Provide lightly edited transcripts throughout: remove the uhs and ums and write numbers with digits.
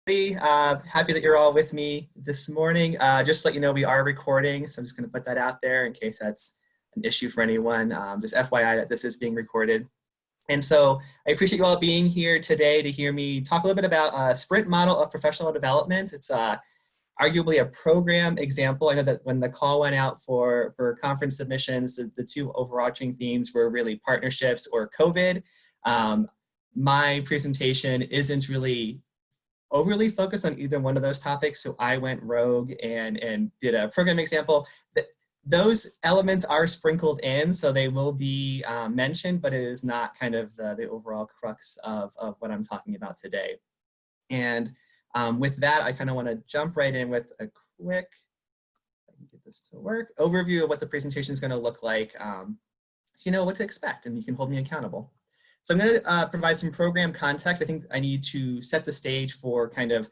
Happy that you're all with me this morning. Just to let you know, we are recording, so I'm just going to put that out there in case that's an issue for anyone. Just FYI that this is being recorded. And so I appreciate you all being here today to hear me talk a little bit about a sprint model of professional development. It's arguably a program example. I know that when the call went out for conference submissions, the two overarching themes were really partnerships or COVID. My presentation isn't really overly focused on either one of those topics, so I went rogue and did a program example. Those elements are sprinkled in, so they will be mentioned, but it is not kind of the overall crux of what I'm talking about today. And with that, I kind of want to jump right in with a quick, if I can get this to work, overview of what the presentation is going to look like, so you know what to expect and you can hold me accountable. So I'm going to provide some program context. I think I need to set the stage for kind of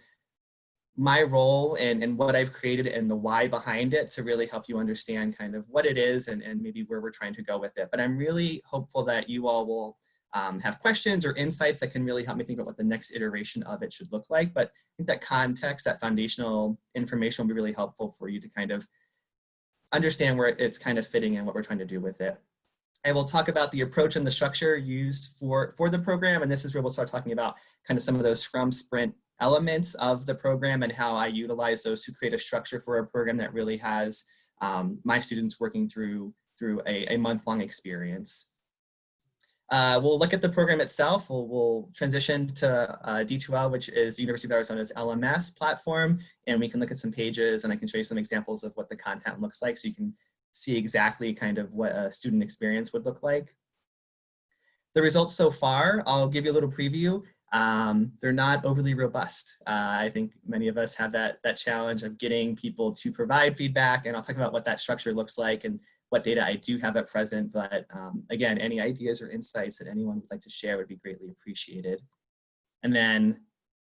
my role and what I've created and the why behind it to really help you understand kind of what it is and maybe where we're trying to go with it. But I'm really hopeful that you all will have questions or insights that can really help me think about what the next iteration of it should look like. But I think that context, that foundational information will be really helpful for you to kind of understand where it's kind of fitting and what we're trying to do with it. I will talk about the approach and the structure used for the program, and this is where we'll start talking about kind of some of those Scrum Sprint elements of the program and how I utilize those to create a structure for a program that really has my students working through a month-long experience. We'll look at the program itself. We'll transition to D2L, which is University of Arizona's LMS platform, and we can look at some pages and I can show you some examples of what the content looks like so you can see exactly kind of what a student experience would look like. The results so far, I'll give you a little preview. They're not overly robust. I think many of us have that challenge of getting people to provide feedback, and I'll talk about what that structure looks like and what data I do have at present. But again, any ideas or insights that anyone would like to share would be greatly appreciated. And then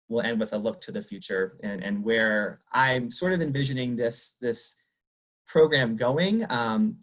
we'll end with a look to the future and where I'm sort of envisioning this program going. And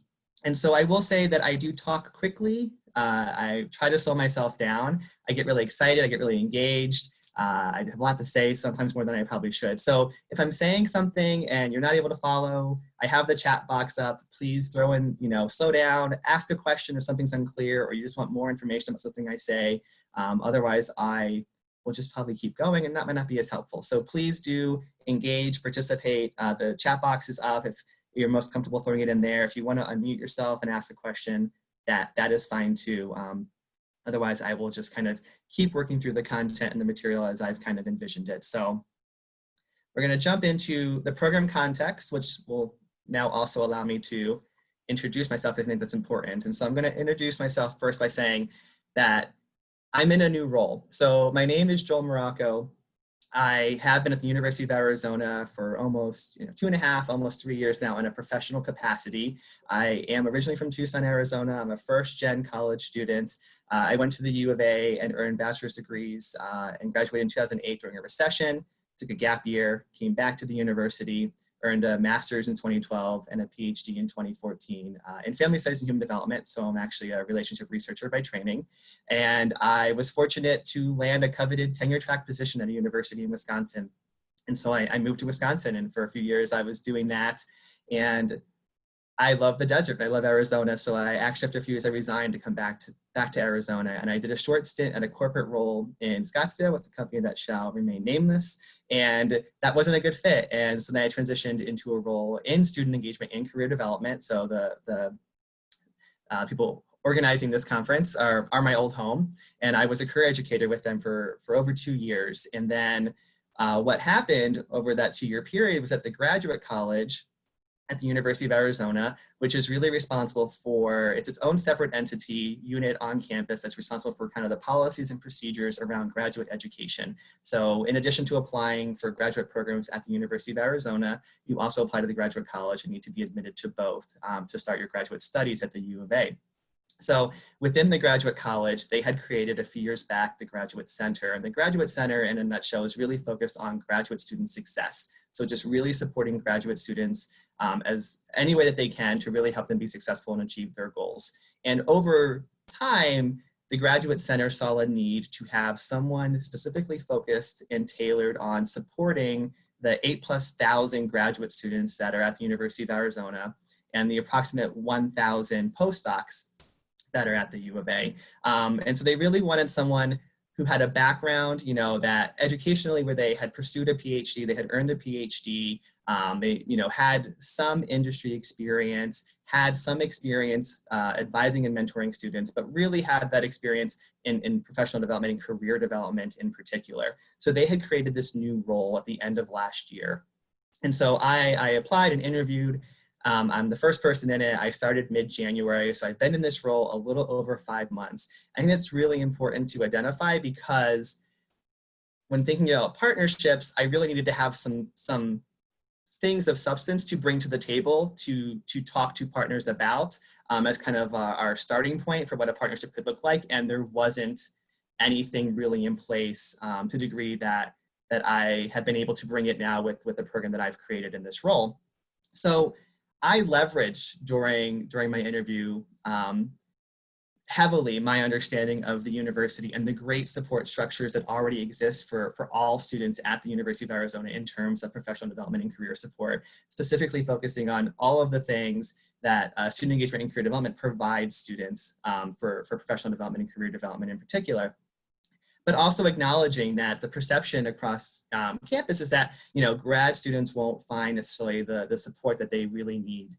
so I will say that I do talk quickly. I try to slow myself down. I get really excited. I get really engaged. I have a lot to say, sometimes more than I probably should. So if I'm saying something and you're not able to follow, I have the chat box up. Please throw in, slow down, ask a question if something's unclear or you just want more information about something I say. Otherwise, I will just probably keep going and that might not be as helpful. So please do engage, participate. The chat box is up. If you're most comfortable throwing it in there. If you want to unmute yourself and ask a question, that is fine too. Otherwise, I will just kind of keep working through the content and the material as I've kind of envisioned it. So we're going to jump into the program context, which will now also allow me to introduce myself. I think that's important. And so I'm going to introduce myself first by saying that I'm in a new role. So my name is Joel Morocco. I have been at the University of Arizona for almost 2.5, almost 3 years now in a professional capacity. I am originally from Tucson, Arizona. I'm a first-gen college student. I went to the U of A and earned bachelor's degrees and graduated in 2008 during a recession, took a gap year, came back to the university, earned a master's in 2012 and a PhD in 2014 in family studies and human development. So I'm actually a relationship researcher by training. And I was fortunate to land a coveted tenure track position at a university in Wisconsin. And so I moved to Wisconsin, and for a few years I was doing that. And I love the desert. I love Arizona. So I actually, after a few years, I resigned to come back to Arizona. And I did a short stint at a corporate role in Scottsdale with a company that shall remain nameless. And that wasn't a good fit. And so then I transitioned into a role in student engagement and career development. So the people organizing this conference are my old home. And I was a career educator with them for over 2 years. And then what happened over that 2-year period was at the graduate college at the University of Arizona, which is really responsible for, it's its own separate entity unit on campus that's responsible for kind of the policies and procedures around graduate education. So in addition to applying for graduate programs at the University of Arizona, you also apply to the graduate college and need to be admitted to both to start your graduate studies at the U of A. So within the graduate college, they had created a few years back the Graduate Center. And the Graduate Center, in a nutshell, is really focused on graduate student success. So just really supporting graduate students as any way that they can to really help them be successful and achieve their goals. And over time, the Graduate Center saw a need to have someone specifically focused and tailored on supporting the 8,000+ graduate students that are at the University of Arizona and the approximate 1,000 postdocs that are at the U of A. And so they really wanted someone who had a background, that educationally where they had pursued a PhD, they had earned a PhD, they, had some industry experience, had some experience advising and mentoring students, but really had that experience in professional development and career development in particular. So they had created this new role at the end of last year. And so I applied and interviewed. I'm the first person in it. I started mid-January, so I've been in this role a little over 5 months. I think it's really important to identify because when thinking about partnerships, I really needed to have some things of substance to bring to the table to talk to partners about as kind of our starting point for what a partnership could look like. And there wasn't anything really in place to the degree that I have been able to bring it now with the program that I've created in this role. So I leveraged during my interview heavily my understanding of the university and the great support structures that already exist for all students at the University of Arizona in terms of professional development and career support, specifically focusing on all of the things that student engagement and career development provides students for professional development and career development in particular. But also acknowledging that the perception across campus is that, grad students won't find necessarily the support that they really need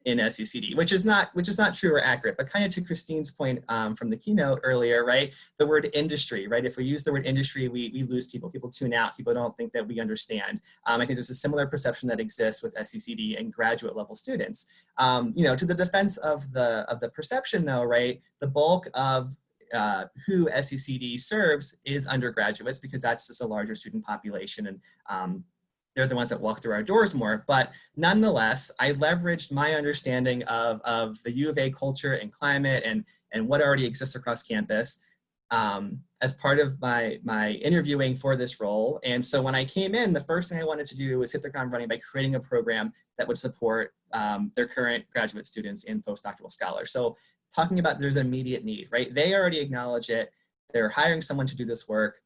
in SECD, which is not true or accurate. But kind of to Christine's point from the keynote earlier, right? The word industry, right? If we use the word industry, we lose people. People tune out. People don't think that we understand. I think there's a similar perception that exists with SECD and graduate level students. To the defense of the perception, though, right? The bulk of who SECD serves is undergraduates because that's just a larger student population and they're the ones that walk through our doors more. But nonetheless, I leveraged my understanding of the U of A culture and climate and what already exists across campus as part of my interviewing for this role. And so when I came in, the first thing I wanted to do was hit the ground running by creating a program that would support their current graduate students and postdoctoral scholars. So talking about there's an immediate need, right? They already acknowledge it. They're hiring someone to do this work.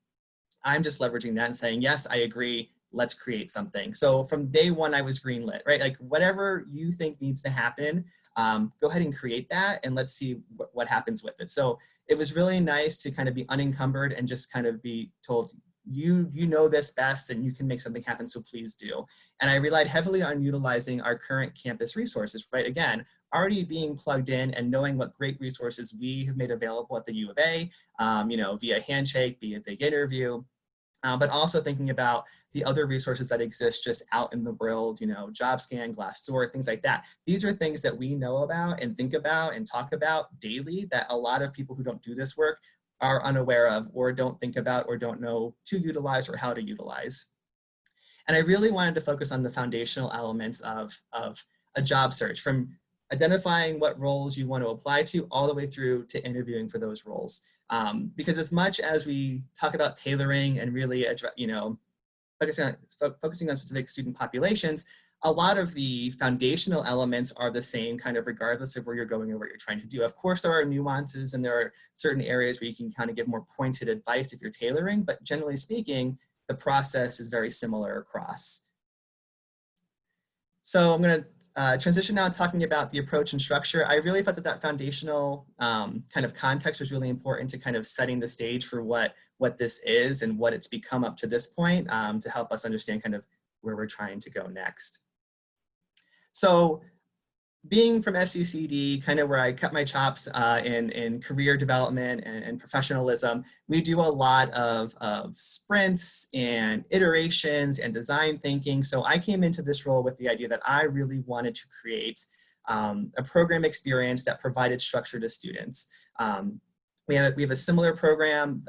I'm just leveraging that and saying, yes, I agree. Let's create something. So from day one, I was greenlit, right? Like whatever you think needs to happen, go ahead and create that and let's see what happens with it. So it was really nice to kind of be unencumbered and just kind of be told, you know this best and you can make something happen, so please do. And I relied heavily on utilizing our current campus resources, right? Again, already being plugged in and knowing what great resources we have made available at the U of A, via Handshake, via Big Interview, but also thinking about the other resources that exist just out in the world, JobScan, Glassdoor, things like that. These are things that we know about and think about and talk about daily that a lot of people who don't do this work are unaware of or don't think about or don't know to utilize or how to utilize. And I really wanted to focus on the foundational elements of a job search, from identifying what roles you want to apply to all the way through to interviewing for those roles. Because as much as we talk about tailoring and really, focusing on specific student populations, a lot of the foundational elements are the same kind of regardless of where you're going or what you're trying to do. Of course, there are nuances and there are certain areas where you can kind of give more pointed advice if you're tailoring, but generally speaking, the process is very similar across. So I'm going to transition now talking about the approach and structure. I really thought that foundational kind of context was really important to kind of setting the stage for what this is and what it's become up to this point to help us understand kind of where we're trying to go next. So being from SECD, kind of where I cut my chops in career development and professionalism, we do a lot of sprints and iterations and design thinking. So I came into this role with the idea that I really wanted to create a program experience that provided structure to students. We have a similar program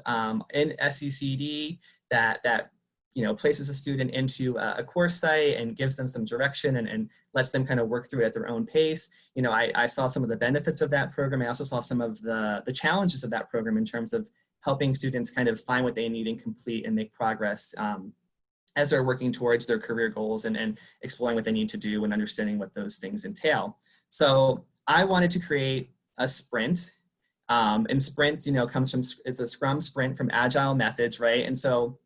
in SECD that places a student into a course site and gives them some direction and lets them kind of work through it at their own pace. I saw some of the benefits of that program. I also saw some of the challenges of that program in terms of helping students kind of find what they need and complete and make progress as they're working towards their career goals and exploring what they need to do and understanding what those things entail. So I wanted to create a sprint And sprint, comes from, is a Scrum Sprint from Agile Methods, right? And so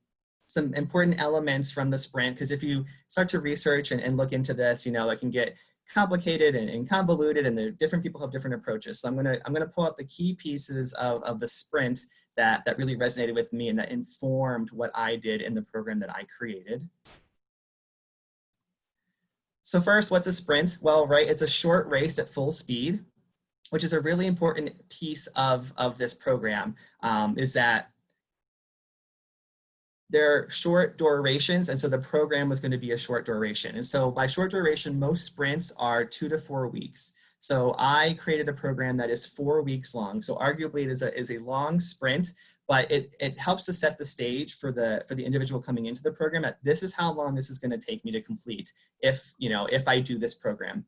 some important elements from the sprint, because if you start to research and look into this, it can get complicated and convoluted, and different people have different approaches. So I'm gonna pull out the key pieces of the sprint that really resonated with me and that informed what I did in the program that I created. So first, what's a sprint? Well, right, it's a short race at full speed, which is a really important piece of this program, is that they're short durations, and so the program was going to be a short duration. And so by short duration, most sprints are 2 to 4 weeks. So I created a program that is 4 weeks long. So arguably it is a long sprint, but it helps to set the stage for the individual coming into the program that this is how long this is going to take me to complete if I do this program.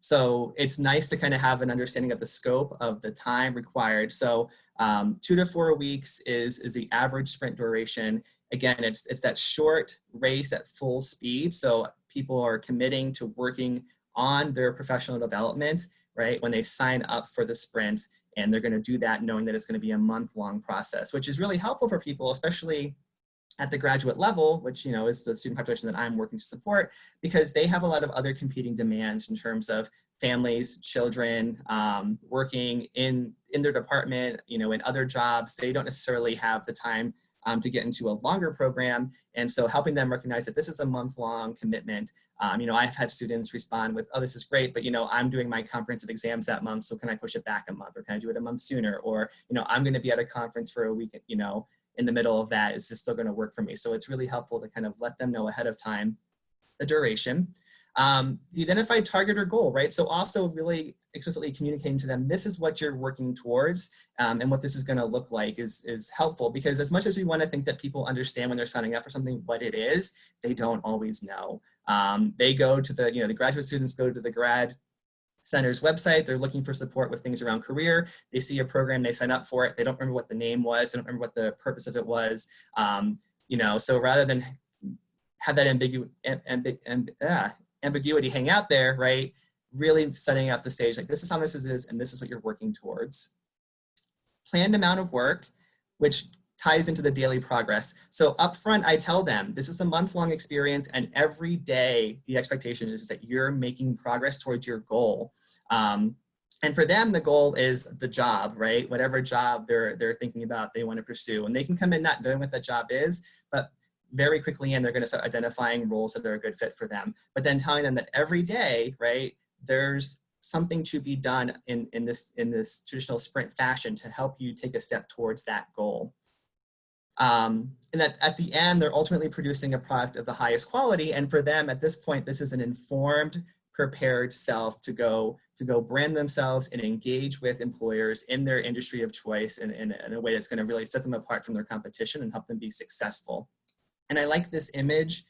So it's nice to kind of have an understanding of the scope of the time required. So 2 to 4 weeks is the average sprint duration. Again, it's that short race at full speed. So people are committing to working on their professional development, right, when they sign up for the sprint, and they're going to do that knowing that it's going to be a month-long process, which is really helpful for people, especially at the graduate level, which is the student population that I'm working to support, because they have a lot of other competing demands in terms of families, children, working in their department, in other jobs. They don't necessarily have the time to get into a longer program. And so helping them recognize that this is a month-long commitment. I've had students respond with, oh, this is great, but I'm doing my comprehensive exams that month, so can I push it back a month, or can I do it a month sooner? Or, I'm gonna be at a conference for a week, in the middle of that, is this still gonna work for me? So it's really helpful to kind of let them know ahead of time the duration. You identify target or goal, right? So also really explicitly communicating to them, this is what you're working towards, and what this is gonna look like is helpful, because as much as we wanna think that people understand when they're signing up for something what it is, they don't always know. They go to the graduate students go to the Grad Center's website, they're looking for support with things around career, they see a program, they sign up for it, they don't remember what the name was, they don't remember what the purpose of it was, so rather than have that ambiguity hang out there, right, really setting up the stage, like this is how this is, and this is what you're working towards. Planned amount of work, which ties into the daily progress. So upfront, I tell them, this is a month-long experience, and every day the expectation is that you're making progress towards your goal. And for them, the goal is the job, right? Whatever job they're thinking about, they want to pursue. And they can come in not knowing what that job is, but very quickly in, they're going to start identifying roles that are a good fit for them. But then telling them that every day, right, there's something to be done in this traditional sprint fashion to help you take a step towards that goal. And that at the end, they're ultimately producing a product of the highest quality. And for them at this point, this is an informed, prepared self to go brand themselves and engage with employers in their industry of choice in a way that's going to really set them apart from their competition and help them be successful. And I like this image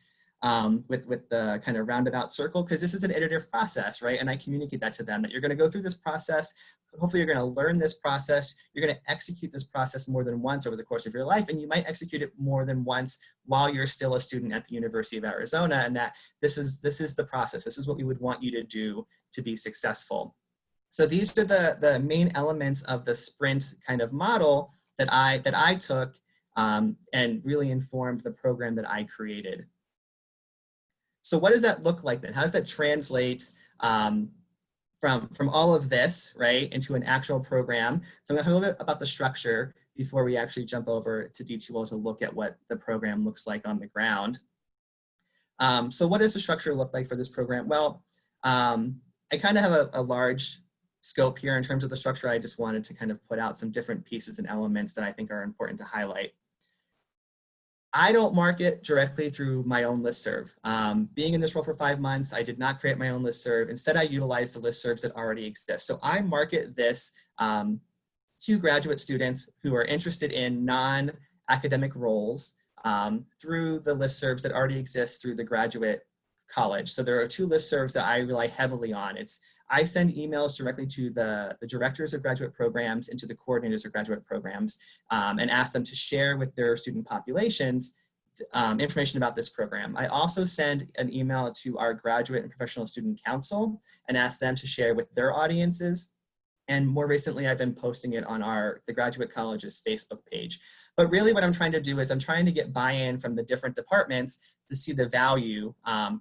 with the kind of roundabout circle, because this is an iterative process, right? And I communicate that to them, that you're going to go through this process. Hopefully you're going to learn this process. You're going to execute this process more than once over the course of your life. And you might execute it more than once while you're still a student at the University of Arizona. And that this is the process. This is what we would want you to do to be successful. So these are the main elements of the sprint kind of model that I took and really informed the program that I created. So what does that look like then? How does that translate from all of this, right, into an actual program? So I'm going to talk a little bit about the structure before we actually jump over to D2O to look at what the program looks like on the ground. So what does the structure look like for this program? Well, I kind of have a large scope here in terms of the structure. I just wanted to kind of put out some different pieces and elements that I think are important to highlight. I don't market directly through my own listserv. Being in this role for 5 months, I did not create my own listserv. Instead, I utilize the listservs that already exist. So I market this to graduate students who are interested in non-academic roles through the listservs that already exist through the graduate college. So there are 2 listservs that I rely heavily on. I send emails directly to the directors of graduate programs and to the coordinators of graduate programs and ask them to share with their student populations information about this program. I also send an email to our graduate and professional student council and ask them to share with their audiences And more recently, I've been posting it on the Graduate College's Facebook page. But really what I'm trying to do is I'm trying to get buy-in from the different departments to see the value,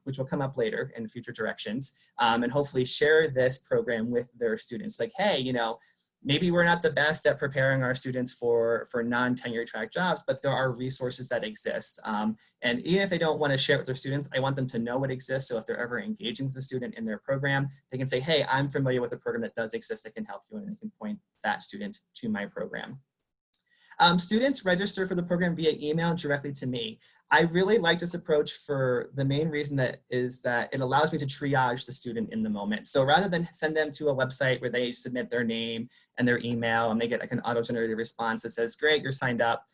which will come up later in future directions, and hopefully share this program with their students. Like, hey, you know, maybe we're not the best at preparing our students for non-tenure track jobs, but there are resources that exist. And even if they don't want to share it with their students, I want them to know it exists. So if they're ever engaging with a student in their program, they can say, hey, I'm familiar with a program that does exist that can help you, and they can point that student to my program. Students register for the program via email directly to me. I really like this approach for the main reason that it allows me to triage the student in the moment. So rather than send them to a website where they submit their name and their email and they get like an auto-generated response that says, great, you're signed up.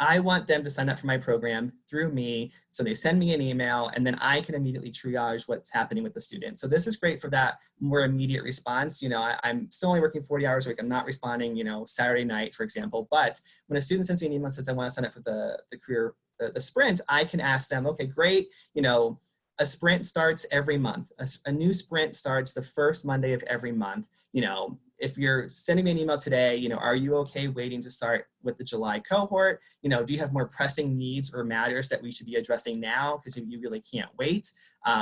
I want them to sign up for my program through me. So they send me an email and then I can immediately triage what's happening with the student. So this is great for that more immediate response. You know, I'm still only working 40 hours a week. I'm not responding, you know, Saturday night, for example. But when a student sends me an email and says, I want to sign up for the sprint, I can ask them, okay, great. You know, a sprint starts every month. A new sprint starts the first Monday of every month. You know, if you're sending me an email today, you know, are you okay waiting to start with the July cohort? You know, do you have more pressing needs or matters that we should be addressing now because you really can't wait?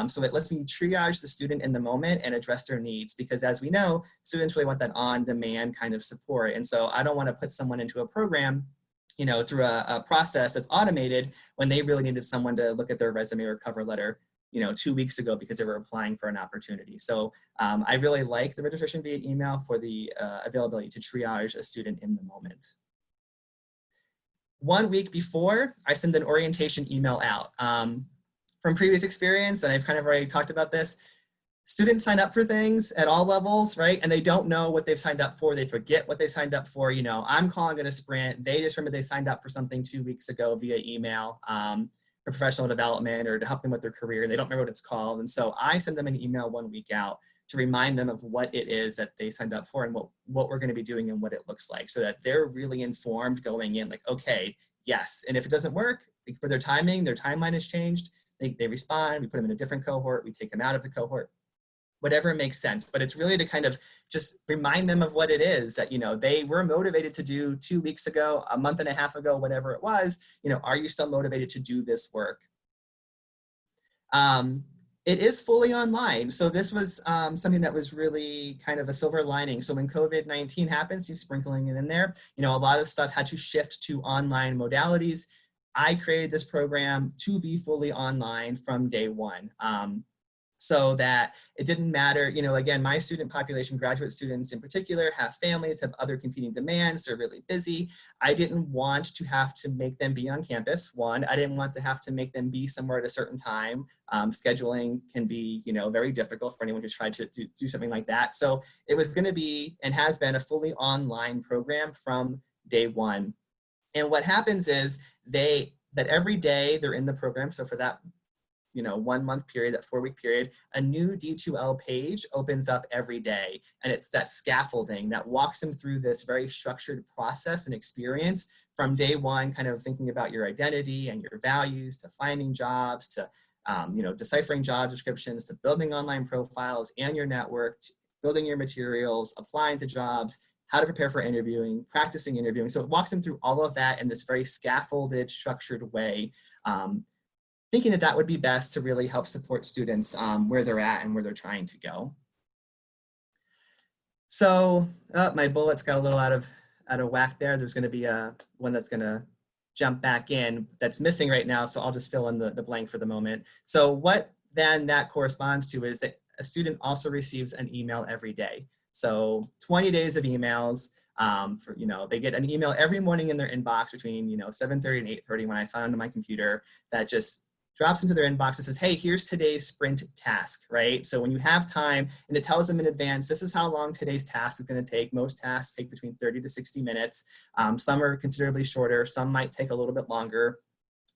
So it lets me triage the student in the moment and address their needs, because as we know, students really want that on-demand kind of support. And so I don't want to put someone into a program, you know, through a process that's automated when they really needed someone to look at their resume or cover letter, you know, 2 weeks ago because they were applying for an opportunity. So I really like the registration via email for the availability to triage a student in the moment. 1 week before, I send an orientation email out. From previous experience, and I've kind of already talked about this, students sign up for things at all levels, right? And they don't know what they've signed up for. They forget what they signed up for. You know, I'm calling it a sprint. They just remember they signed up for something 2 weeks ago via email. For professional development or to help them with their career, and they don't remember what it's called. And so I send them an email 1 week out to remind them of what it is that they signed up for and what we're going to be doing and what it looks like, so that they're really informed going in, like, okay, yes. And if it doesn't work for their timeline has changed, they respond, we put them in a different cohort, we take them out of the cohort, whatever makes sense. But it's really to kind of just remind them of what it is that, you know, they were motivated to do 2 weeks ago, a month and a half ago, whatever it was. You know, are you still motivated to do this work? It is fully online. So this was something that was really kind of a silver lining. So when COVID-19 happens, you're sprinkling it in there, you know, a lot of stuff had to shift to online modalities. I created this program to be fully online from day one. So that it didn't matter, you know, again, my student population, graduate students in particular, have families, have other competing demands, they're really busy. I didn't want to have to make them be on campus. One, I didn't want to have to make them be somewhere at a certain time. Scheduling can be, you know, very difficult for anyone who's tried to do something like that. So it was going to be, and has been, a fully online program from day one. And what happens is that every day they're in the program. So for that, you know, 1 month period, that 4 week period, a new D2L page opens up every day. And it's that scaffolding that walks them through this very structured process and experience from day one, kind of thinking about your identity and your values, to finding jobs, to, you know, deciphering job descriptions, to building online profiles and your network, to building your materials, applying to jobs, how to prepare for interviewing, practicing interviewing. So it walks them through all of that in this very scaffolded, structured way. Thinking that would be best to really help support students where they're at and where they're trying to go. So my bullets got a little out of whack there. There's going to be one that's going to jump back in that's missing right now. So I'll just fill in the blank for the moment. So what then that corresponds to is that a student also receives an email every day. So 20 days of emails. For, you know, they get an email every morning in their inbox between, you know, 7:30 and 8:30 when I sign onto my computer, that just drops into their inbox and says, hey, here's today's sprint task, right? So when you have time, and it tells them in advance, this is how long today's task is going to take. Most tasks take between 30 to 60 minutes. Some are considerably shorter. Some might take a little bit longer.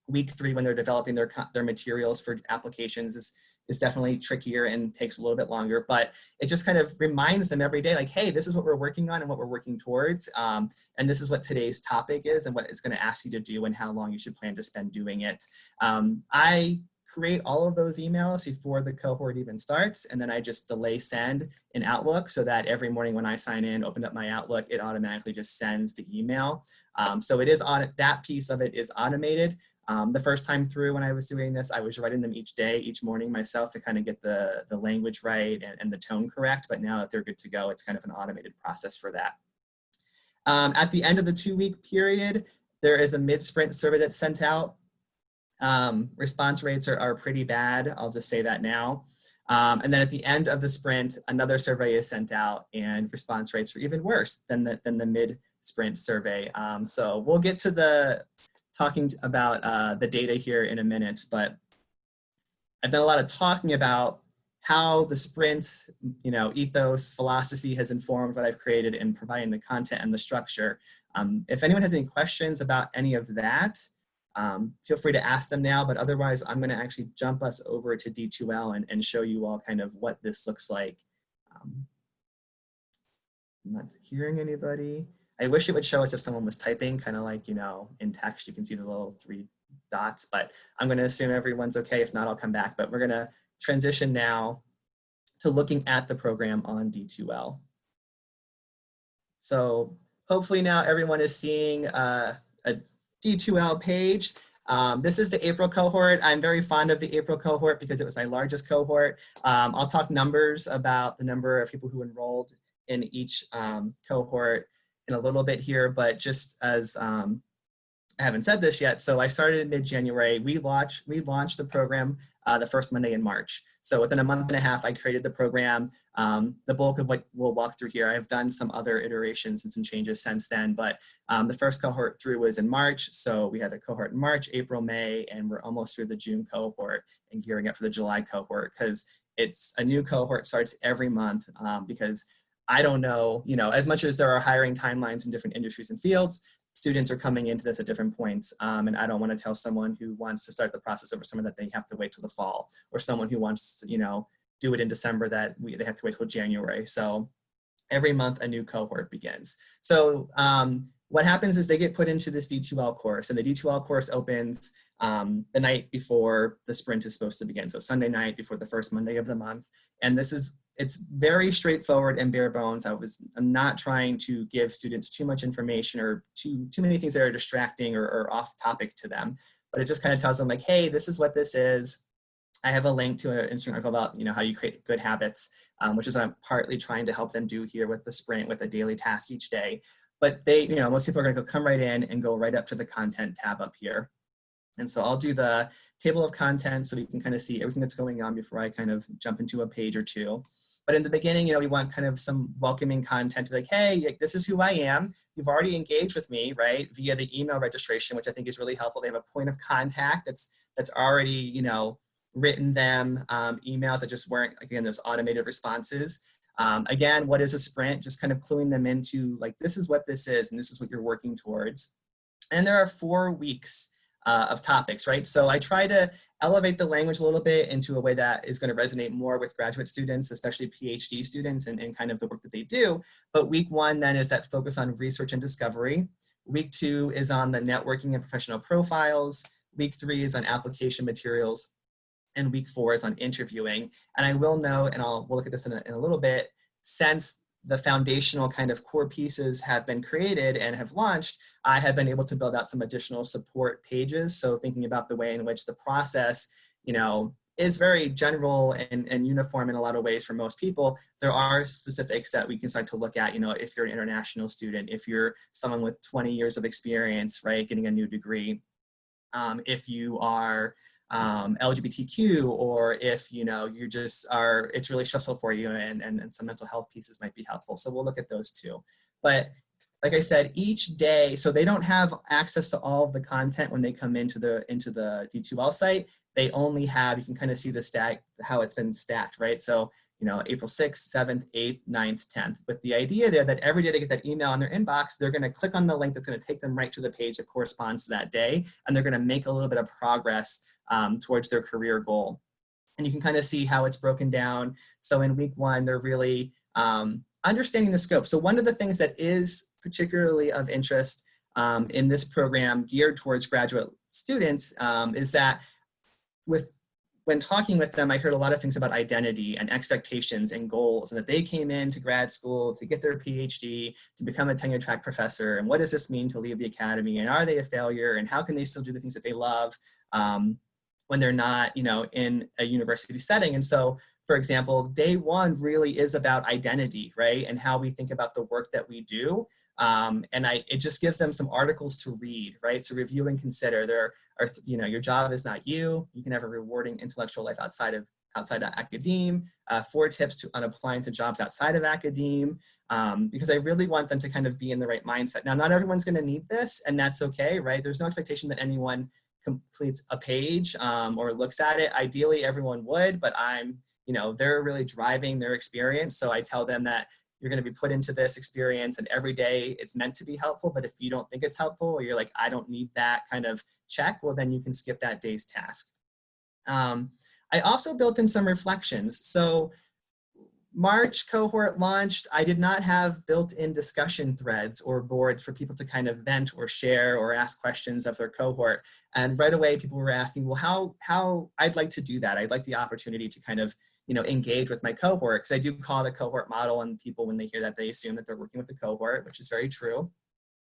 Week 3, when they're developing their materials for applications, is definitely trickier and takes a little bit longer, but it just kind of reminds them every day, like, hey, this is what we're working on and what we're working towards. And this is what today's topic is and what it's going to ask you to do and how long you should plan to spend doing it. I create all of those emails before the cohort even starts, and then I just delay send in Outlook so that every morning when I sign in, open up my Outlook, it automatically just sends the email. So it is on that piece of it is automated. The first time through when I was doing this, I was writing them each day, each morning myself to kind of get the language right and the tone correct. But now that they're good to go, it's kind of an automated process for that. At the end of the 2-week period, there is a mid-sprint survey that's sent out. Response rates are pretty bad. I'll just say that now. And then at the end of the sprint, another survey is sent out and response rates are even worse than the mid-sprint survey. So we'll get to talking about the data here in a minute, but I've done a lot of talking about how the sprints, ethos, philosophy has informed what I've created in providing the content and the structure. If anyone has any questions about any of that, feel free to ask them now, but otherwise I'm gonna actually jump us over to D2L and show you all kind of what this looks like. I'm not hearing anybody. I wish it would show us if someone was typing, kind of like, in text, you can see the little 3 dots, but I'm gonna assume everyone's okay. If not, I'll come back, but we're gonna transition now to looking at the program on D2L. So hopefully now everyone is seeing a D2L page. This is the April cohort. I'm very fond of the April cohort because it was my largest cohort. I'll talk numbers about the number of people who enrolled in each cohort in a little bit here, but just as I haven't said this yet, so I started in mid-January. We launched the program the first Monday in March. So within a month and a half, I created the program. The bulk of what we'll walk through here, I've done some other iterations and some changes since then, but the first cohort through was in March. So we had a cohort in March, April, May, and we're almost through the June cohort and gearing up for the July cohort because it's a new cohort starts every month because I don't know, as much as there are hiring timelines in different industries and fields, students are coming into this at different points, and I don't want to tell someone who wants to start the process over summer that they have to wait till the fall, or someone who wants to, do it in December that they have to wait till January. So every month a new cohort begins. So what happens is they get put into this D2L course, and the D2L course opens the night before the sprint is supposed to begin. So Sunday night before the first Monday of the month. And it's very straightforward and bare bones. I'm not trying to give students too much information or too many things that are distracting or off topic to them, but it just kind of tells them like, hey, this is what this is. I have a link to an interesting article about, how you create good habits, which is what I'm partly trying to help them do here with the sprint with a daily task each day. But most people are gonna come right in and go right up to the content tab up here. And so I'll do the table of contents so we can kind of see everything that's going on before I kind of jump into a page or two. But in the beginning, we want kind of some welcoming content to like, hey, this is who I am. You've already engaged with me, right? Via the email registration, which I think is really helpful. They have a point of contact that's already, written them emails that just weren't, again, those automated responses. Again, what is a sprint? Just kind of cluing them into like, this is what this is, and this is what you're working towards. And there are 4 weeks of topics, right? So I try to elevate the language a little bit into a way that is going to resonate more with graduate students, especially PhD students and kind of the work that they do. But week 1 then is that focus on research and discovery. Week 2 is on the networking and professional profiles. Week 3 is on application materials. And week 4 is on interviewing. And I will note, and we'll look at this in a little bit, since the foundational kind of core pieces have been created and have launched, I have been able to build out some additional support pages. So thinking about the way in which the process, is very general and uniform in a lot of ways for most people, there are specifics that we can start to look at, if you're an international student, if you're someone with 20 years of experience, right, getting a new degree, if you are LGBTQ, or if you just are, it's really stressful for you, and some mental health pieces might be helpful. So we'll look at those too. But like I said, each day, so they don't have access to all of the content when they come into the D2L site. They only have, you can kind of see the stack, how it's been stacked, right? So April 6th, 7th, 8th, 9th, 10th, with the idea there that every day they get that email in their inbox, they're going to click on the link that's going to take them right to the page that corresponds to that day, and they're going to make a little bit of progress towards their career goal. And you can kind of see how it's broken down. So in week 1, they're really understanding the scope. So one of the things that is particularly of interest in this program geared towards graduate students is that with when talking with them, I heard a lot of things about identity and expectations and goals, and that they came into grad school to get their PhD, to become a tenure track professor, and what does this mean to leave the academy, and are they a failure, and how can they still do the things that they love when they're not, in a university setting. And so, for example, day one really is about identity, right? And how we think about the work that we do. It just gives them some articles to read, right? To review and consider. There are, your job is not you. You can have a rewarding intellectual life outside of academe. 4 tips on applying to jobs outside of academe, because I really want them to kind of be in the right mindset. Now, not everyone's going to need this, and that's okay, right? There's no expectation that anyone completes a page or looks at it. Ideally, everyone would, but they're really driving their experience. So I tell them that you're going to be put into this experience, and every day it's meant to be helpful. But if you don't think it's helpful, or you're like, I don't need that kind of check, well, then you can skip that day's task. I also built in some reflections. So March cohort launched, I did not have built-in discussion threads or boards for people to kind of vent or share or ask questions of their cohort. And right away, people were asking, well, how I'd like to do that. I'd like the opportunity to kind of, engage with my cohort, because I do call it a cohort model, and people, when they hear that, they assume that they're working with the cohort, which is very true.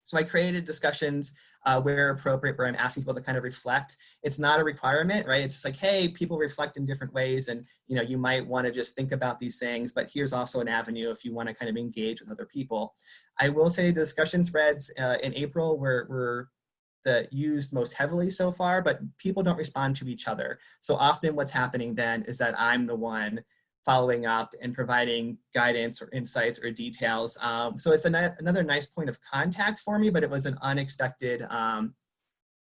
So I created discussions where appropriate, where I'm asking people to kind of reflect. It's not a requirement, right? It's just like, hey, people reflect in different ways, and you might want to just think about these things, but here's also an avenue if you want to kind of engage with other people. I will say the discussion threads in April were used most heavily so far, but people don't respond to each other. So often what's happening then is that I'm the one following up and providing guidance or insights or details. So it's another nice point of contact for me, but it was an unexpected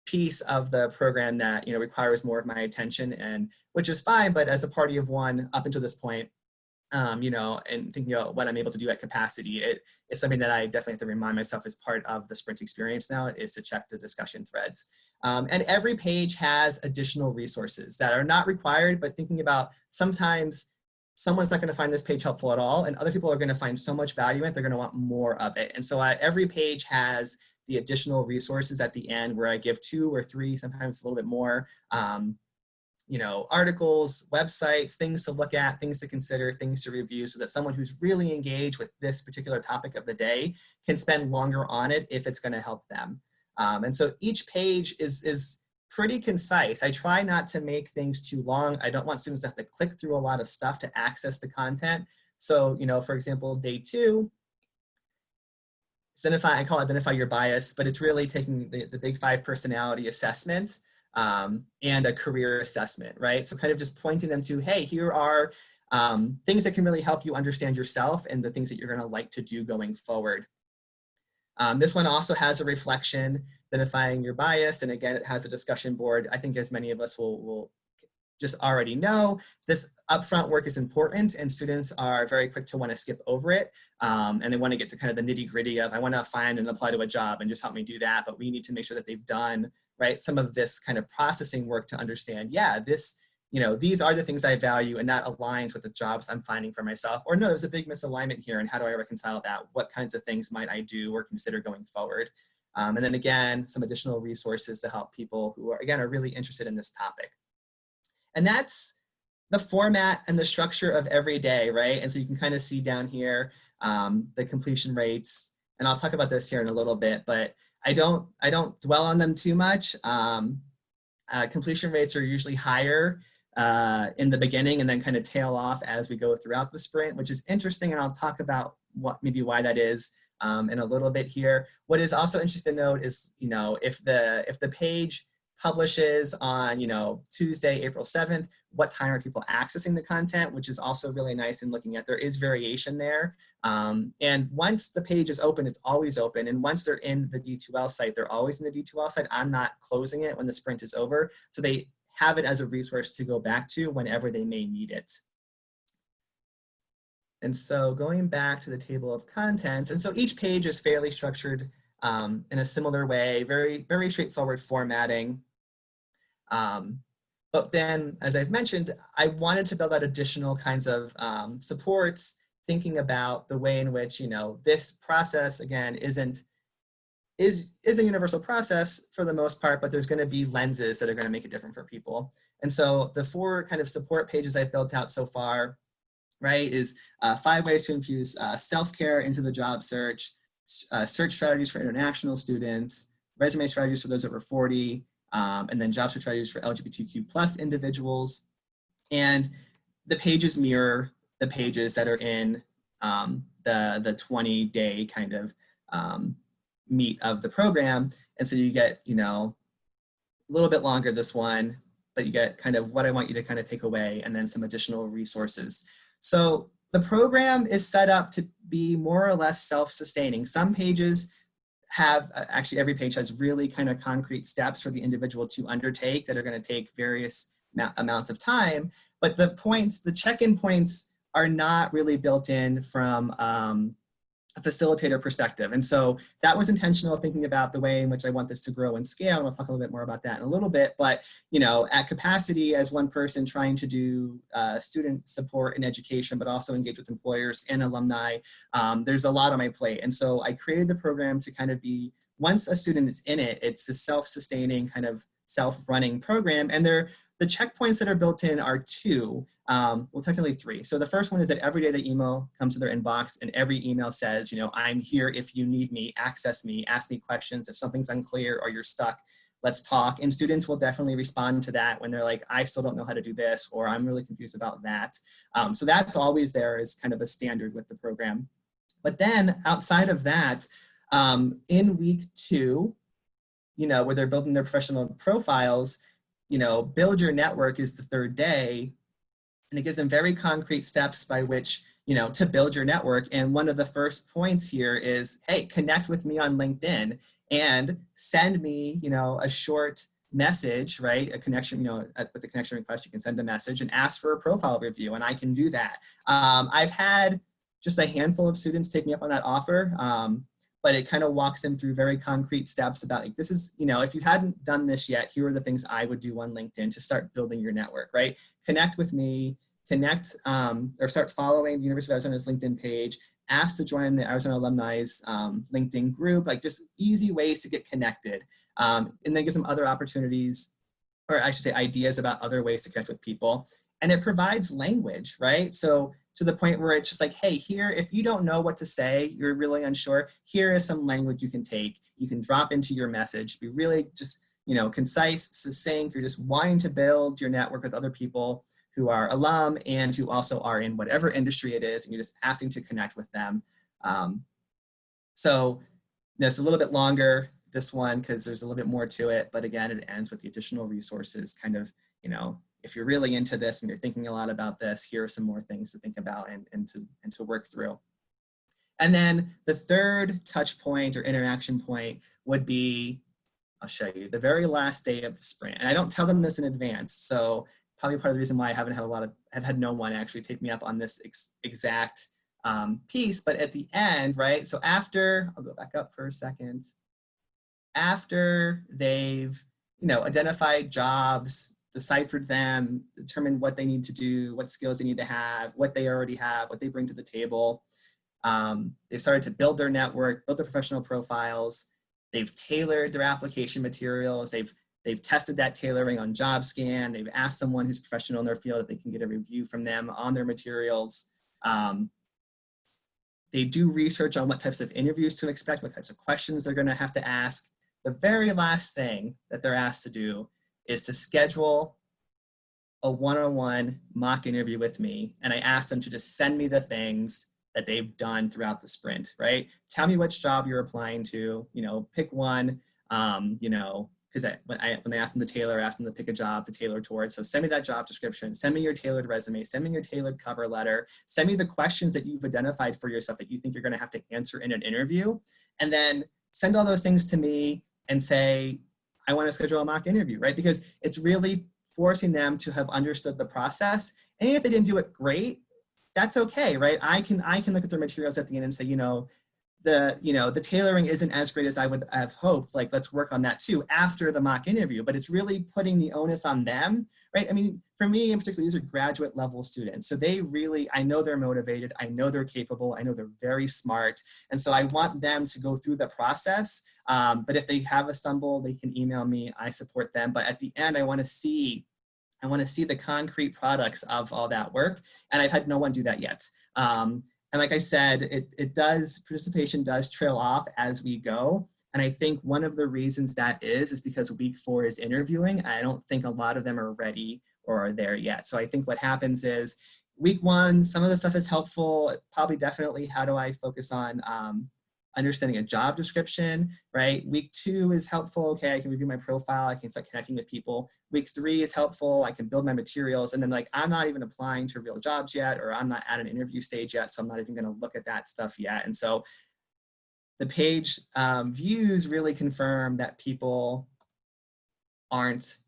piece of the program that requires more of my attention, and which is fine. But as a party of one up until this point, and thinking about what I'm able to do at capacity, it's something that I definitely have to remind myself as part of the sprint experience now, is to check the discussion threads. And every page has additional resources that are not required, but thinking about sometimes someone's not going to find this page helpful at all, and other people are going to find so much value in it, they're going to want more of it. And so every page has the additional resources at the end, where I give 2 or 3, sometimes a little bit more, articles, websites, things to look at, things to consider, things to review, so that someone who's really engaged with this particular topic of the day can spend longer on it if it's going to help them. And so each page is pretty concise. I try not to make things too long. I don't want students to have to click through a lot of stuff to access the content. So, for example, day 2, I call it identify your bias, but it's really taking the big 5 personality assessment and a career assessment, right? So kind of just pointing them to, hey, here are things that can really help you understand yourself and the things that you're going to like to do going forward. This one also has a reflection, identifying your bias. And again, it has a discussion board. I think as many of us will just already know, this upfront work is important, and students are very quick to want to skip over it. And they want to get to kind of the nitty gritty of, I want to find and apply to a job and just help me do that. But we need to make sure that they've done, right, some of this kind of processing work to understand, yeah, this, these are the things I value, and that aligns with the jobs I'm finding for myself. Or no, there's a big misalignment here, and how do I reconcile that? What kinds of things might I do or consider going forward? And then again, some additional resources to help people who are really interested in this topic. And that's the format and the structure of every day, right? And so you can kind of see down here the completion rates, and I'll talk about this here in a little bit, but I don't dwell on them too much. Completion rates are usually higher in the beginning, and then kind of tail off as we go throughout the sprint, which is interesting, and I'll talk about why that is in a little bit here. What is also interesting to note is, if the page publishes on, Tuesday, April 7th, what time are people accessing the content, which is also really nice in looking at. There is variation there. And once the page is open, it's always open. And once they're in the D2L site, they're always in the D2L site. I'm not closing it when the sprint is over. So they have it as a resource to go back to whenever they may need it. And so going back to the table of contents, and so each page is fairly structured in a similar way, very, very straightforward formatting. But then, as I've mentioned, I wanted to build out additional kinds of supports, thinking about the way in which, this process, again, isn't is a universal process for the most part, but there's going to be lenses that are going to make it different for people. And so the 4 kind of support pages I've built out so far, right, is 5 ways to infuse self-care into the job search, search strategies for international students, resume strategies for those over 40, and then job search strategies for LGBTQ plus individuals. And the pages mirror the pages that are in the 20-day kind of meat of the program. And so you get, a little bit longer this one, but you get kind of what I want you to kind of take away, and then some additional resources. So the program is set up to be more or less self-sustaining. Some pages have, actually every page has really kind of concrete steps for the individual to undertake that are going to take various amounts of time. But the points, the check-in points are not really built in from a facilitator perspective. And so that was intentional, thinking about the way in which I want this to grow and scale. And we'll talk a little bit more about that in a little bit. But, at capacity as one person trying to do student support and education, but also engage with employers and alumni, there's a lot on my plate. And so I created the program to kind of be, once a student is in it, it's a self-sustaining kind of self-running program. And the checkpoints that are built in are 2, well, technically 3. So the first one is that every day the email comes to their inbox, and every email says, I'm here if you need me, access me, ask me questions. If something's unclear or you're stuck, let's talk. And students will definitely respond to that when they're like, I still don't know how to do this, or I'm really confused about that. So that's always there as kind of a standard with the program. But then outside of that, in week 2, where they're building their professional profiles, build your network is the 3rd day, and it gives them very concrete steps by which, to build your network. And one of the first points here is, hey, connect with me on LinkedIn and send me, a short message, right? A connection, with the connection request, you can send a message and ask for a profile review, and I can do that. I've had just a handful of students take me up on that offer. But it kind of walks them through very concrete steps about, like, this is, if you hadn't done this yet, here are the things I would do on LinkedIn to start building your network, right? Connect with me, or start following the University of Arizona's LinkedIn page, ask to join the Arizona Alumni's LinkedIn group, like just easy ways to get connected. And then give some other opportunities, or I should say ideas about other ways to connect with people. And it provides language, right? So to the point where it's just like, hey, here, if you don't know what to say, you're really unsure, here is some language you can take. You can drop into your message, be really just, concise, succinct. You're just wanting to build your network with other people who are alum and who also are in whatever industry it is, and you're just asking to connect with them. So it's a little bit longer, this one, because there's a little bit more to it. But again, it ends with the additional resources, kind of, if you're really into this and you're thinking a lot about this, here are some more things to think about and to work through. And then the 3rd touch point or interaction point would be, I'll show you, the very last day of the sprint. And I don't tell them this in advance. So probably part of the reason why I haven't had I've had no one actually take me up on this exact piece. But at the end, right? So after, I'll go back up for a second. After they've, identified jobs, deciphered them, determined what they need to do, what skills they need to have, what they already have, what they bring to the table. They've started to build their network, build their professional profiles. They've tailored their application materials. They've tested that tailoring on JobScan. They've asked someone who's professional in their field if they can get a review from them on their materials. They do research on what types of interviews to expect, what types of questions they're going to have to ask. The very last thing that they're asked to do is to schedule a one-on-one mock interview with me. And I ask them to just send me the things that they've done throughout the sprint, right? Tell me which job you're applying to, pick one, because when they ask them to tailor, I ask them to pick a job to tailor towards. So send me that job description, send me your tailored resume, send me your tailored cover letter, send me the questions that you've identified for yourself that you think you're going to have to answer in an interview, and then send all those things to me and say, I want to schedule a mock interview, right? Because it's really forcing them to have understood the process. And if they didn't do it great, that's okay, right? I can look at their materials at the end and say, the tailoring isn't as great as I would have hoped. Like, let's work on that too after the mock interview. But it's really putting the onus on them, right? I mean, for me in particular, these are graduate level students. So they really, I know they're motivated. I know they're capable. I know they're very smart. And so I want them to go through the process But if they have a stumble, they can email me. I support them. But at the end, I want to see the concrete products of all that work. And I've had no one do that yet. And like I said, participation does trail off as we go. And I think one of the reasons that is because week 4 is interviewing. I don't think a lot of them are ready or are there yet. So I think what happens is week 1, some of the stuff is helpful. Probably definitely, how do I focus on understanding a job description, right? Week 2 is helpful. Okay, I can review my profile. I can start connecting with people. Week 3 is helpful. I can build my materials. And then like, I'm not even applying to real jobs yet, or I'm not at an interview stage yet. So I'm not even gonna look at that stuff yet. And so the page views really confirm that people aren't,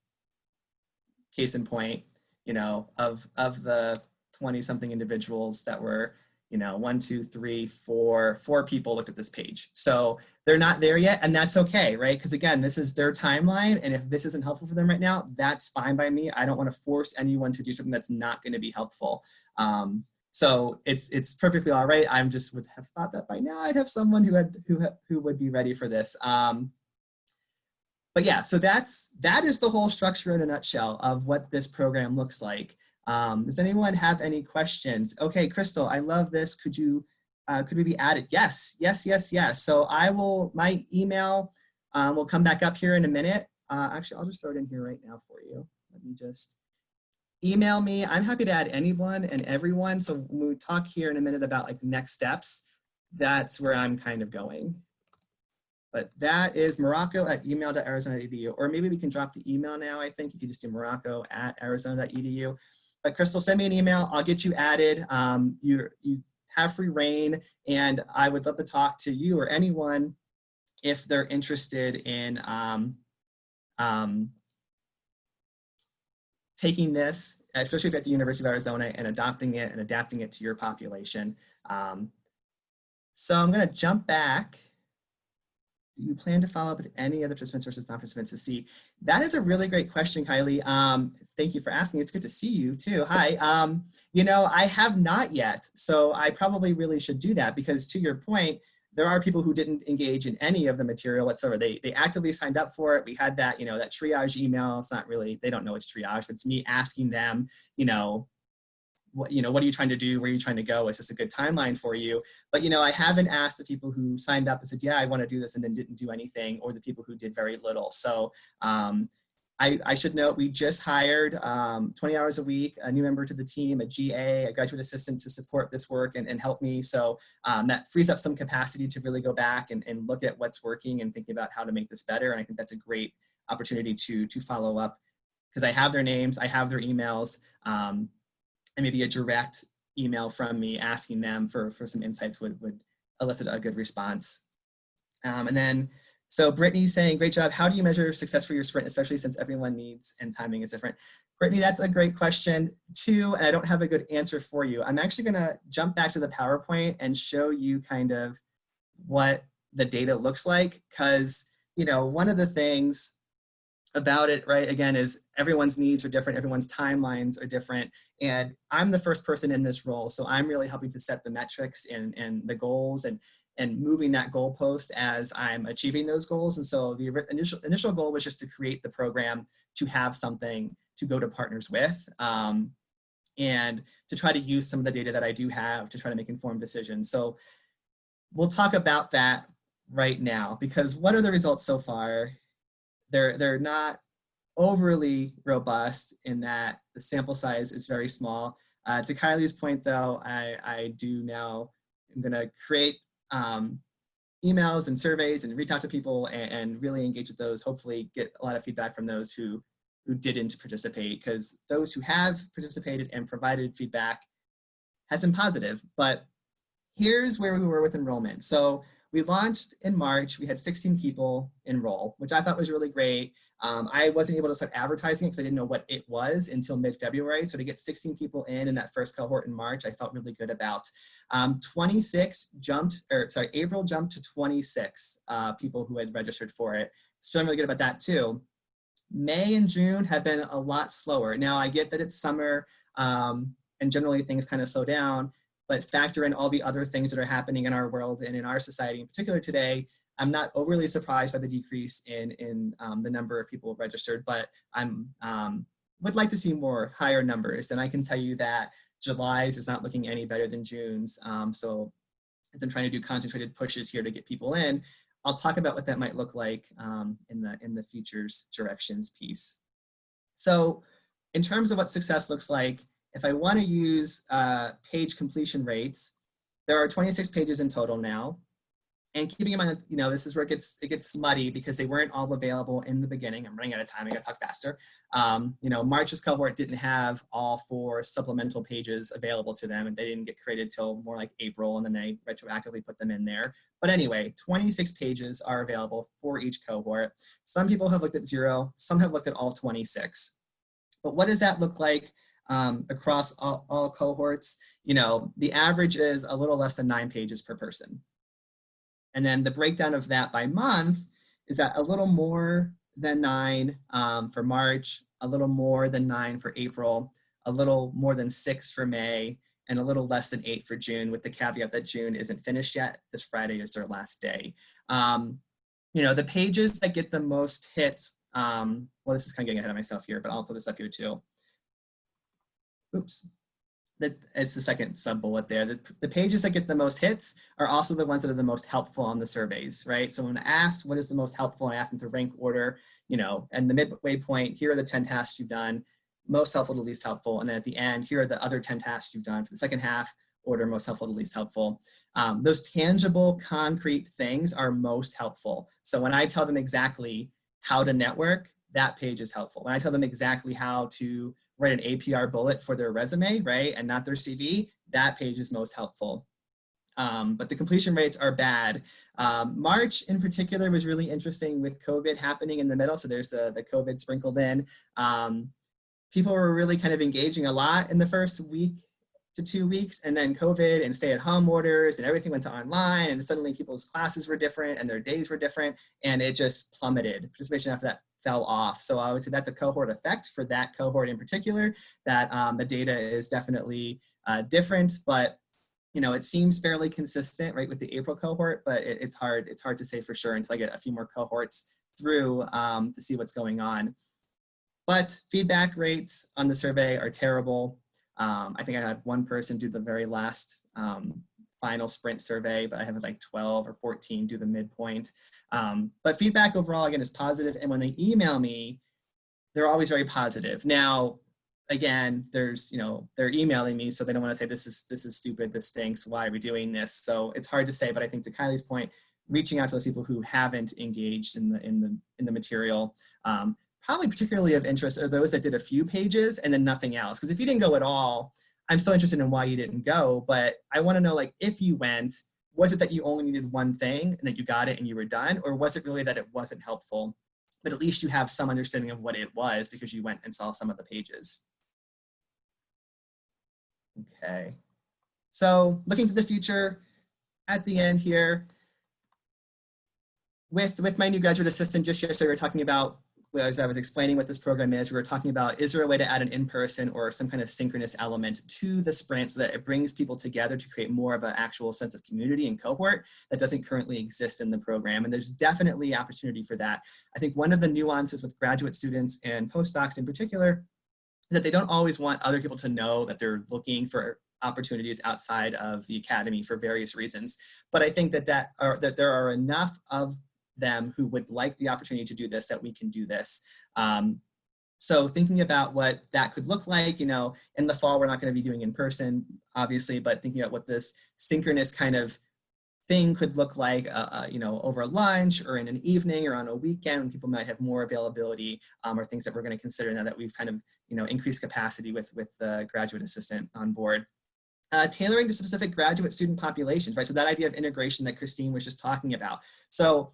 case in point, you know, of the 20 something individuals that were, you know, 1, 2, 3, 4 people looked at this page. So they're not there yet, and that's okay, right? Because again, this is their timeline, and if this isn't helpful for them right now, that's fine by me. I don't want to force anyone to do something that's not going to be helpful. So it's perfectly all right. I just would have thought that by now I'd have someone who would be ready for this. But yeah, so that is the whole structure in a nutshell of what this program looks like. Does anyone have any questions? Okay, Crystal, I love this. Could we be added? Yes. So my email will come back up here in a minute. Actually, I'll just throw it in here right now for you. Let me just email me. I'm happy to add anyone and everyone. So when we talk here in a minute about like next steps, that's where I'm kind of going. But that is morocco@email.arizona.edu, or maybe we can drop the email now. I think you can just do morocco@arizona.edu. But Crystal, send me an email. I'll get you added. You have free reign, and I would love to talk to you or anyone if they're interested in taking this, especially if you're at the University of Arizona, and adopting it and adapting it to your population. So I'm going to jump back. Do you plan to follow up with any other participants versus non-participants to see? That is a really great question, Kylie. Thank you for asking. It's good to see you too. Hi. You know, I have not yet, so I probably really should do that, because to your point, there are people who didn't engage in any of the material whatsoever. They actively signed up for it. We had that, you know, that triage email. It's not really, they don't know it's triage, but it's me asking them, what are you trying to do? Where are you trying to go? Is this a good timeline for you? But, you know, I haven't asked the people who signed up and said, yeah, I want to do this, and then didn't do anything, or the people who did very little. So I should note, we just hired 20 hours a week, a new member to the team, a GA, a graduate assistant to support this work and help me. So that frees up some capacity to really go back and look at what's working and thinking about how to make this better. And I think that's a great opportunity to follow up, because I have their names, I have their emails, and maybe a direct email from me asking them for some insights would elicit a good response. And then, so Brittany's saying, great job. How do you measure success for your sprint, especially since everyone needs and timing is different? Brittany, that's a great question too, and I don't have a good answer for you. I'm actually gonna jump back to the PowerPoint and show you kind of what the data looks like, because, you know, one of the things about it, right, again, is everyone's needs are different, everyone's timelines are different, and I'm the first person in this role, so I'm really helping to set the metrics and the goals and moving that goalpost as I'm achieving those goals. And so the initial goal was just to create the program, to have something to go to partners with, and to try to use some of the data that I do have to try to make informed decisions. So we'll talk about that right now, because what are the results so far? They're not overly robust in that the sample size is very small. To Kylie's point though, I do now, I'm gonna create emails and surveys and reach out to people and really engage with those, hopefully get a lot of feedback from those who didn't participate, because those who have participated and provided feedback has been positive. But here's where we were with enrollment. So we launched in March. We had 16 people enroll, which I thought was really great. I wasn't able to start advertising it because I didn't know what it was until mid-February. So to get 16 people in that first cohort in March, I felt really good about. April jumped to 26 people who had registered for it. So I'm really good about that too. May and June have been a lot slower. Now I get that it's summer and generally things kind of slow down, but factor in all the other things that are happening in our world and in our society in particular today. I'm not overly surprised by the decrease in the number of people registered, but I'm would like to see more higher numbers. And I can tell you that July's is not looking any better than June's. So as I'm trying to do concentrated pushes here to get people in, I'll talk about what that might look like in the futures directions piece. So in terms of what success looks like, if I want to use page completion rates, there are 26 pages in total now. And keeping in mind, this is where it gets muddy because they weren't all available in the beginning. I'm running out of time. I got to talk faster. March's cohort didn't have all 4 supplemental pages available to them, and they didn't get created till more like April, and then they retroactively put them in there. But anyway, 26 pages are available for each cohort. Some people have looked at 0. Some have looked at all 26. But what does that look like across all cohorts? The average is a little less than 9 pages per person. And then the breakdown of that by month is that a little more than 9 for March, a little more than 9 for April, a little more than 6 for May, and a little less than 8 for June, with the caveat that June isn't finished yet. This Friday is their last day. The pages that get the most hits, well, this is kind of getting ahead of myself here, but I'll put this up here too. Oops. It's the second sub-bullet there. The pages that get the most hits are also the ones that are the most helpful on the surveys, right? So when I ask what is the most helpful, I ask them to rank order, and the midway point, here are the 10 tasks you've done, most helpful to least helpful. And then at the end, here are the other 10 tasks you've done for the second half, order most helpful to least helpful. Those tangible, concrete things are most helpful. So when I tell them exactly how to network, that page is helpful. When I tell them exactly how to write an APR bullet for their resume, right, and not their CV, that page is most helpful. But the completion rates are bad. March in particular was really interesting with COVID happening in the middle. So there's the COVID sprinkled in. People were really kind of engaging a lot in the first week to 2 weeks, and then COVID and stay-at-home orders and everything went to online, and suddenly people's classes were different and their days were different, and it just plummeted. Participation after that fell off. So I would say that's a cohort effect for that cohort in particular, that the data is definitely different, but it seems fairly consistent, right, with the April cohort, but it's hard to say for sure until I get a few more cohorts through to see what's going on. But feedback rates on the survey are terrible. I think I had one person do the very last final sprint survey, but I have like 12 or 14 do the midpoint. But feedback overall, again, is positive. And when they email me, they're always very positive. Now, again, they're emailing me, so they don't want to say, this is stupid, this stinks, why are we doing this? So it's hard to say, but I think to Kylie's point, reaching out to those people who haven't engaged in the material, probably particularly of interest are those that did a few pages and then nothing else. Because if you didn't go at all, I'm still interested in why you didn't go, but I want to know, like, if you went, was it that you only needed one thing and that you got it and you were done? Or was it really that it wasn't helpful, but at least you have some understanding of what it was because you went and saw some of the pages? Okay. So looking to the future, at the end here, with my new graduate assistant, just yesterday we were talking about, as I was explaining what this program is, we were talking about, is there a way to add an in-person or some kind of synchronous element to the sprint so that it brings people together to create more of an actual sense of community and cohort that doesn't currently exist in the program? And there's definitely opportunity for that. I think one of the nuances with graduate students and postdocs in particular is that they don't always want other people to know that they're looking for opportunities outside of the academy for various reasons. But I think that there are enough of them who would like the opportunity to do this, that we can do this. So thinking about what that could look like, in the fall, we're not going to be doing in person, obviously, but thinking about what this synchronous kind of thing could look like, over lunch or in an evening or on a weekend when people might have more availability, or things that we're going to consider now that we've kind of, increased capacity with the graduate assistant on board. Tailoring to specific graduate student populations, right? So that idea of integration that Christine was just talking about. So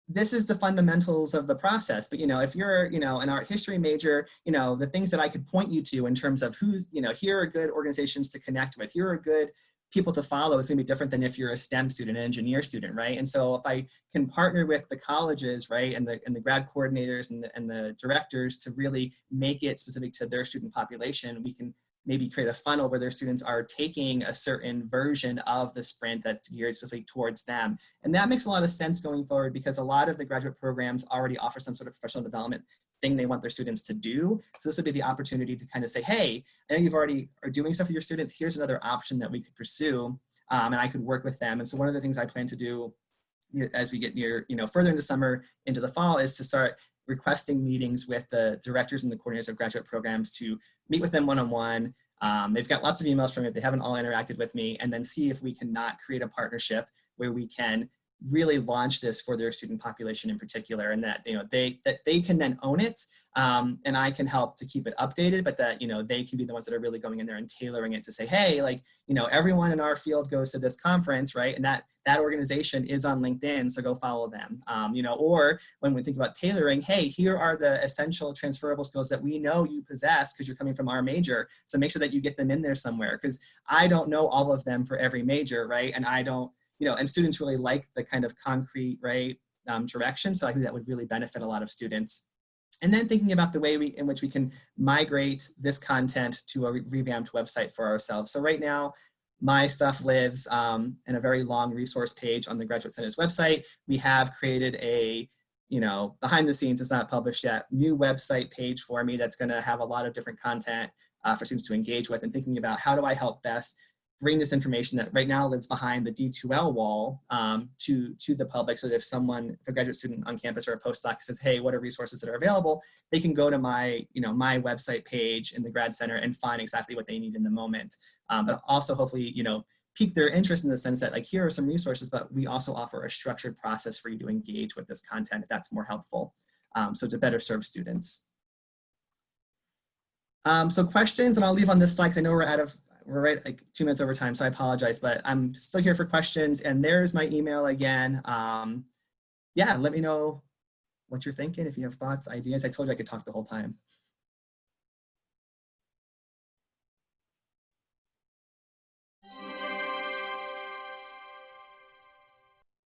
this is the fundamentals of the process. But, if you're, an art history major, the things that I could point you to in terms of who's, here are good organizations to connect with, here are good people to follow is going to be different than if you're a STEM student, an engineer student, right? And so if I can partner with the colleges, right, and the grad coordinators and the directors to really make it specific to their student population, we can maybe create a funnel where their students are taking a certain version of the sprint that's geared specifically towards them. And that makes a lot of sense going forward because a lot of the graduate programs already offer some sort of professional development thing they want their students to do. So this would be the opportunity to kind of say, hey, I know you've already are doing stuff with your students. Here's another option that we could pursue, and I could work with them. And so one of the things I plan to do as we get near, further into summer, into the fall, is to start requesting meetings with the directors and the coordinators of graduate programs to meet with them one-on-one. They've got lots of emails from me. They haven't all interacted with me, and then see if we cannot create a partnership where we can really launch this for their student population in particular, and that they can then own it, and I can help to keep it updated, but that they can be the ones that are really going in there and tailoring it to say, hey, everyone in our field goes to this conference, right? And that organization is on LinkedIn, so go follow them. Or when we think about tailoring, hey, here are the essential transferable skills that we know you possess because you're coming from our major, so make sure that you get them in there somewhere, because I don't know all of them for every major, right? And I don't, and students really like the kind of concrete, right, direction. So I think that would really benefit a lot of students. And then thinking about the way in which we can migrate this content to a revamped website for ourselves. So right now, my stuff lives in a very long resource page on the Graduate Center's website. We have created a, behind the scenes, it's not published yet, new website page for me that's going to have a lot of different content for students to engage with, and thinking about how do I help best bring this information that right now lives behind the D2L wall to the public, so that if a graduate student on campus or a postdoc says, hey, what are resources that are available, they can go to my, my website page in the Grad Center and find exactly what they need in the moment. But also hopefully, pique their interest in the sense that here are some resources, but we also offer a structured process for you to engage with this content if that's more helpful. So to better serve students. So questions, and I'll leave on this slide because I know we're right 2 minutes over time, so I apologize, but I'm still here for questions. And there's my email again. Yeah, let me know what you're thinking, if you have thoughts, ideas. I told you I could talk the whole time.